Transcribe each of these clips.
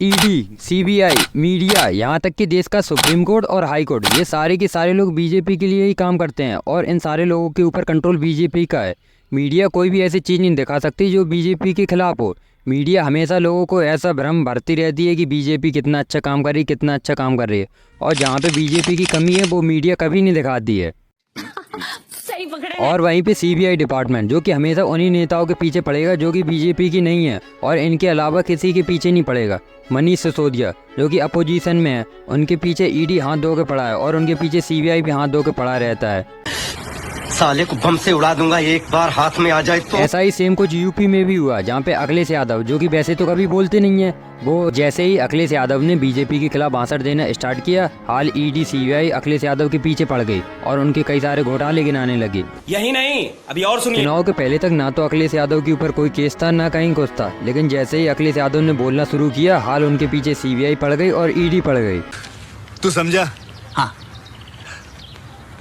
ED, CBI, media, यहाँ तक कि देश का सुप्रीम कोर्ट और हाई कोर्ट, ये सारे के सारे लोग बीजेपी के लिए ही काम करते हैं और इन सारे लोगों के ऊपर कंट्रोल बीजेपी का है। मीडिया कोई भी ऐसी चीज़ नहीं दिखा सकती जो बीजेपी के खिलाफ हो। मीडिया हमेशा लोगों को ऐसा भ्रम भरती रहती है कि बीजेपी कितना अच्छा काम कर रही है, कितना अच्छा काम कर रही है, और जहाँ पे बीजेपी की कमी है वो मीडिया कभी नहीं दिखाती है। और वहीं पे सीबीआई डिपार्टमेंट, जो कि हमेशा उन्हीं नेताओं के पीछे पड़ेगा जो कि बीजेपी की नहीं है, और इनके अलावा किसी के पीछे नहीं पड़ेगा। मनीष सिसोदिया जो कि अपोजिशन में है, उनके पीछे ईडी हाथ धो के पड़ा है और उनके पीछे सीबीआई भी हाथ धो के पड़ा रहता है। साले को बम से उड़ा दूंगा एक बार हाथ में आ जाए तो। ऐसा ही सेम कुछ यूपी में भी हुआ, जहाँ पे अखिलेश यादव, जो कि वैसे तो कभी बोलते नहीं है, वो जैसे ही अखिलेश यादव ने बीजेपी के खिलाफ भाषण देना स्टार्ट किया, हाल ईडी सीबीआई अखिलेश यादव के पीछे पड़ गई और उनके कई सारे घोटाले गिनाने लगे। यही नहीं, अभी और सुनिए। चुनाव के पहले तक ना तो अखिलेश यादव के ऊपर कोई केस था, ना कहीं कुछ था, लेकिन जैसे ही अखिलेश यादव ने बोलना शुरू किया, हाल उनके पीछे सीबीआई पड़ गई और ईडी पड़ गई। तू समझा? हाँ।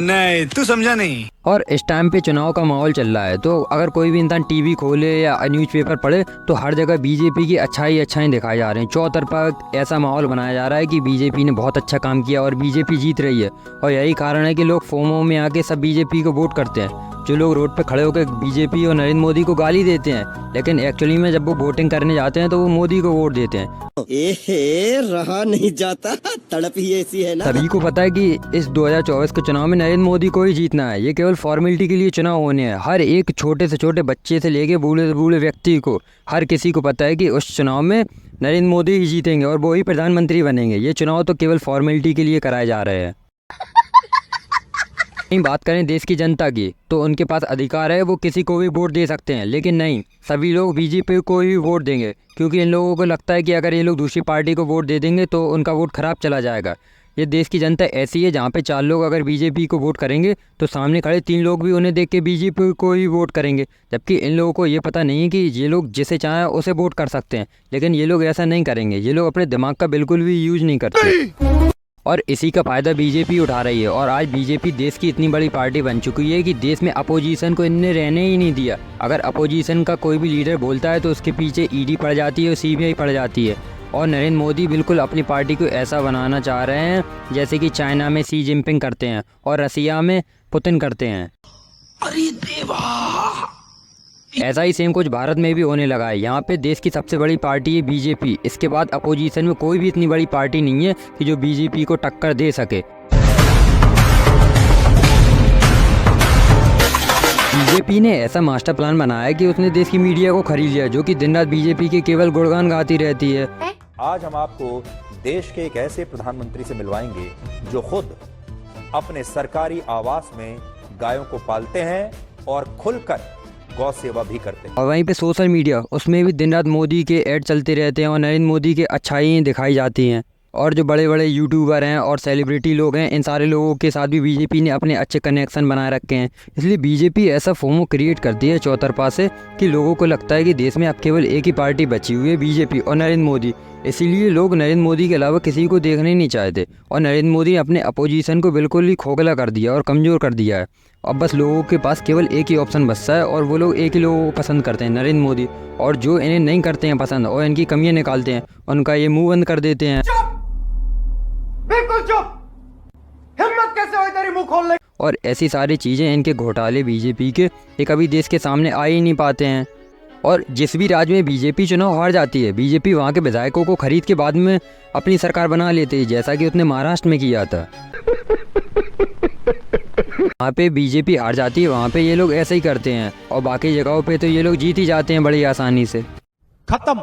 नहीं, तू समझा नहीं। और इस टाइम पे चुनाव का माहौल चल रहा है, तो अगर कोई भी इंसान टीवी खोले या न्यूज़पेपर पढ़े तो हर जगह बीजेपी की अच्छाई दिखाई जा रहे हैं। चौतरफा ऐसा माहौल बनाया जा रहा है कि बीजेपी ने बहुत अच्छा काम किया और बीजेपी जीत रही है, और यही कारण है कि लोग फोमो में आके सब बीजेपी को वोट करते हैं। जो लोग रोड पे खड़े होकर बीजेपी और नरेंद्र मोदी को गाली देते हैं, लेकिन एक्चुअली में जब वो वोटिंग करने जाते हैं तो वो मोदी को वोट देते हैं। रहा नहीं जाता, तड़प ही ऐसी है ना। सभी को पता है कि इस 2024 के चुनाव में नरेंद्र मोदी को ही जीतना है। ये केवल फॉर्मेलिटी के लिए चुनाव होने हैं। हर एक छोटे से छोटे बच्चे से लेके बूढ़े से बूढ़े व्यक्ति को, हर किसी को पता है कि उस चुनाव में नरेंद्र मोदी ही जीतेंगे और वो ही प्रधानमंत्री बनेंगे। ये चुनाव तो केवल फॉर्मेलिटी के लिए कराए जा रहे हैं। बात करें देश की जनता की, तो उनके पास अधिकार है, वो किसी को भी वोट दे सकते हैं, लेकिन नहीं, सभी लोग बीजेपी को ही वोट देंगे, क्योंकि इन लोगों को लगता है कि अगर ये लोग दूसरी पार्टी को वोट दे देंगे तो उनका वोट खराब चला जाएगा। ये देश की जनता ऐसी है, जहाँ पे 4 लोग अगर बीजेपी को वोट करेंगे तो सामने खड़े 3 लोग भी उन्हें देख के बीजेपी को ही वोट करेंगे, जबकि इन लोगों को ये पता नहीं है कि ये लोग जिसे चाहें उसे वोट कर सकते हैं, लेकिन ये लोग ऐसा नहीं करेंगे। ये लोग अपने दिमाग का बिल्कुल भी यूज नहीं करते और इसी का फ़ायदा बीजेपी उठा रही है। और आज बीजेपी देश की इतनी बड़ी पार्टी बन चुकी है कि देश में अपोजिशन को इनने रहने ही नहीं दिया। अगर अपोजिशन का कोई भी लीडर बोलता है तो उसके पीछे ईडी पड़ जाती है और सीबीआई पड़ जाती है। और नरेंद्र मोदी बिल्कुल अपनी पार्टी को ऐसा बनाना चाह रहे हैं जैसे कि चाइना में शी जिनपिंग करते हैं और रसिया में पुतिन करते हैं। अरे देवा, ऐसा ही सेम कुछ भारत में भी होने लगा है। यहाँ पे देश की सबसे बड़ी पार्टी है बीजेपी। इसके बाद अपोजिशन में कोई भी इतनी बड़ी पार्टी नहीं है कि जो बीजेपी को टक्कर दे सके। बीजेपी ने ऐसा मास्टर प्लान बनाया है कि उसने देश की मीडिया को खरीद लिया, जो कि दिन रात बीजेपी के केवल गुणगान गाती रहती है। आज हम आपको देश के एक ऐसे प्रधानमंत्री से मिलवाएंगे जो खुद अपने सरकारी आवास में गायों को पालते हैं और खुलकर गौ सेवा भी करते हैं। और वहीं पे सोशल मीडिया, उसमें भी दिन रात मोदी के ऐड चलते रहते हैं और नरेंद्र मोदी के अच्छाई दिखाई जाती हैं। और जो बड़े बड़े यूट्यूबर हैं और सेलिब्रिटी लोग हैं, इन सारे लोगों के साथ भी बीजेपी ने अपने अच्छे कनेक्शन बनाए रखे हैं। इसलिए बीजेपी ऐसा फोमो क्रिएट करती है चौतरफा से कि लोगों को लगता है कि देश में अब केवल एक ही पार्टी बची हुई है, बीजेपी और नरेंद्र मोदी। इसीलिए लोग नरेंद्र मोदी के अलावा किसी को देखने नहीं चाहते और नरेंद्र मोदी ने अपने अपोजिशन को बिल्कुल ही खोखला कर दिया और कमज़ोर कर दिया है। अब बस लोगों के पास केवल एक ही ऑप्शन बचता है और वो लोग एक ही लोगों को पसंद करते हैं, नरेंद्र मोदी। और जो इन्हें नहीं करते हैं पसंद और इनकी कमियां निकालते हैं, उनका ये मुंह बंद कर देते हैं। बिल्कुल चुप, हिम्मत कैसे हुई तेरी मुंह खोलने। और ऐसी सारी चीज़ें, इनके घोटाले बीजेपी के, ये कभी देश के सामने आ ही नहीं पाते हैं। और जिस भी राज्य में बीजेपी चुनाव हार जाती है, बीजेपी वहाँ के विधायकों को खरीद के बाद में अपनी सरकार बना लेती है, जैसा कि उसने महाराष्ट्र में किया था। वहाँ पे बीजेपी हार जाती है, वहाँ पे ये लोग ऐसे ही करते हैं, और बाकी जगहों पे तो ये लोग जीत ही जाते हैं बड़ी आसानी से। खत्म।